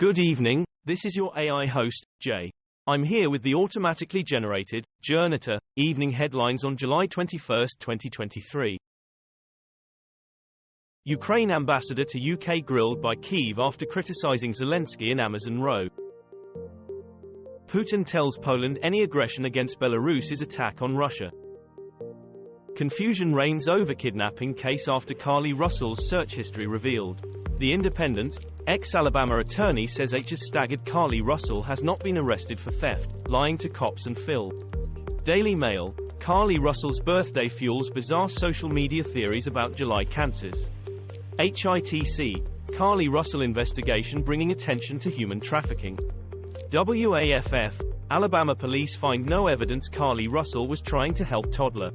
Good evening, this is your AI host, Jay. I'm here with the automatically generated, Journato, evening headlines on July 21, 2023. Ukraine ambassador to UK grilled by Kyiv after criticizing Zelensky in Amazon Row. Putin tells Poland any aggression against Belarus is attack on Russia. Confusion reigns over kidnapping case after Carly Russell's search history revealed. The Independent, ex-Alabama attorney says H's staggered Carly Russell has not been arrested for theft, lying to cops and Phil. Daily Mail, Carly Russell's birthday fuels bizarre social media theories about July cancers. HITC, Carly Russell investigation bringing attention to human trafficking. WAFF, Alabama police find no evidence Carly Russell was trying to help toddler.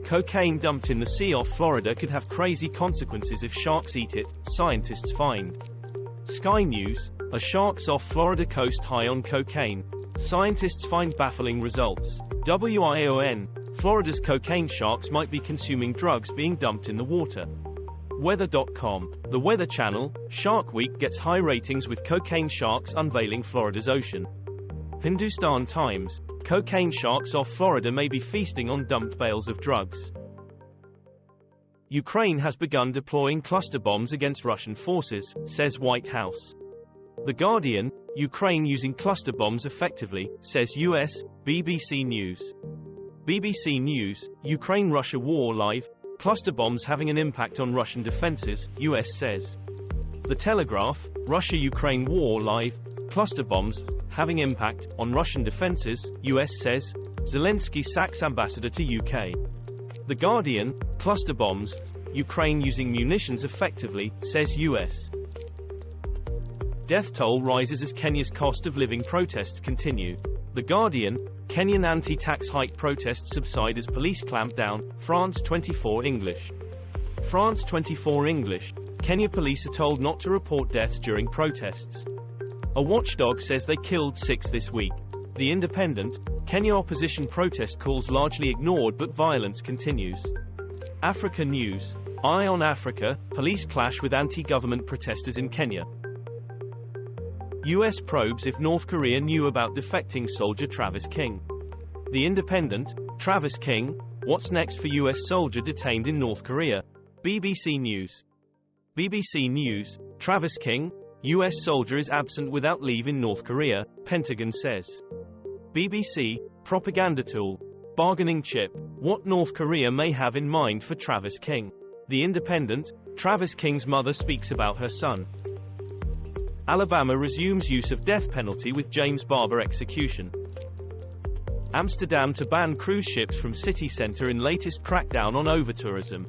Cocaine dumped in the sea off Florida could have crazy consequences if sharks eat it, scientists find. Sky News, are sharks off Florida coast high on cocaine? Scientists find baffling results. WION, Florida's cocaine sharks might be consuming drugs being dumped in the water. Weather.com, the Weather Channel, Shark Week gets high ratings with cocaine sharks unveiling Florida's ocean. Hindustan Times, cocaine sharks off Florida may be feasting on dumped bales of drugs. Ukraine has begun deploying cluster bombs against Russian forces, says White House. The Guardian, Ukraine using cluster bombs effectively, says US, BBC News. BBC News, Ukraine-Russia war live, cluster bombs having an impact on Russian defenses, US says. The Telegraph, Russia-Ukraine war live, cluster bombs having impact on Russian defenses, US says. Zelensky sacks ambassador to UK. The Guardian, cluster bombs, Ukraine using munitions effectively, says US. Death toll rises as Kenya's cost of living protests continue. The Guardian, Kenyan anti-tax hike protests subside as police clamp down. France 24 English. France 24 English, Kenya police are told not to report deaths during protests. A watchdog says they killed 6 this week. The Independent, Kenya opposition protest calls largely ignored but violence continues. Africa News, Eye on Africa, police clash with anti-government protesters in Kenya. US probes if North Korea knew about defecting soldier Travis King. The Independent, Travis King, what's next for US soldier detained in North Korea? BBC News. BBC News, Travis King, US soldier is absent without leave in North Korea, Pentagon says. BBC, propaganda tool. Bargaining chip, what North Korea may have in mind for Travis King. The Independent, Travis King's mother speaks about her son. Alabama resumes use of death penalty with James Barber execution. Amsterdam to ban cruise ships from city center in latest crackdown on overtourism.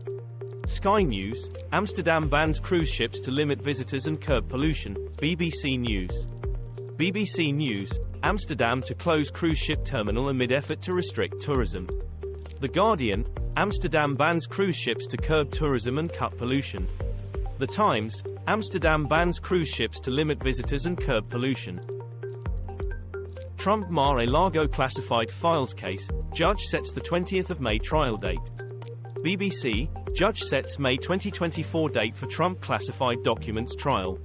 Sky News, Amsterdam bans cruise ships to limit visitors and curb pollution. BBC News. BBC News, Amsterdam to close cruise ship terminal amid effort to restrict tourism. The Guardian, Amsterdam bans cruise ships to curb tourism and cut pollution. The Times, Amsterdam bans cruise ships to limit visitors and curb pollution. Trump Mar-a-Lago classified files case, judge sets the 20th of May trial date. BBC, judge sets May 2024 date for Trump classified documents trial.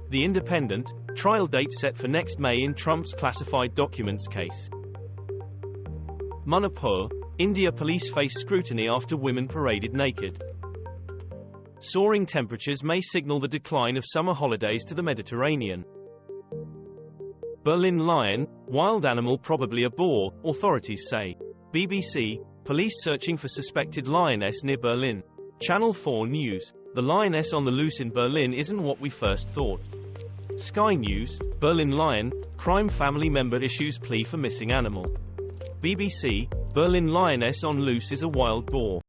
The Independent, trial date set for next May in Trump's classified documents case. Manipur, India police face scrutiny after women paraded naked. Soaring temperatures may signal the decline of summer holidays to the Mediterranean. Berlin lion, wild animal probably a boar, authorities say. BBC, police searching for suspected lioness near Berlin. Channel 4 News, the lioness on the loose in Berlin isn't what we first thought. Sky News, Berlin lion, crime family member issues plea for missing animal. BBC, Berlin lioness on loose is a wild boar.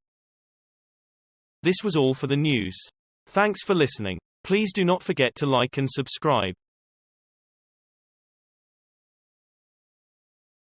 This was all for the news. Thanks for listening. Please do not forget to like and subscribe.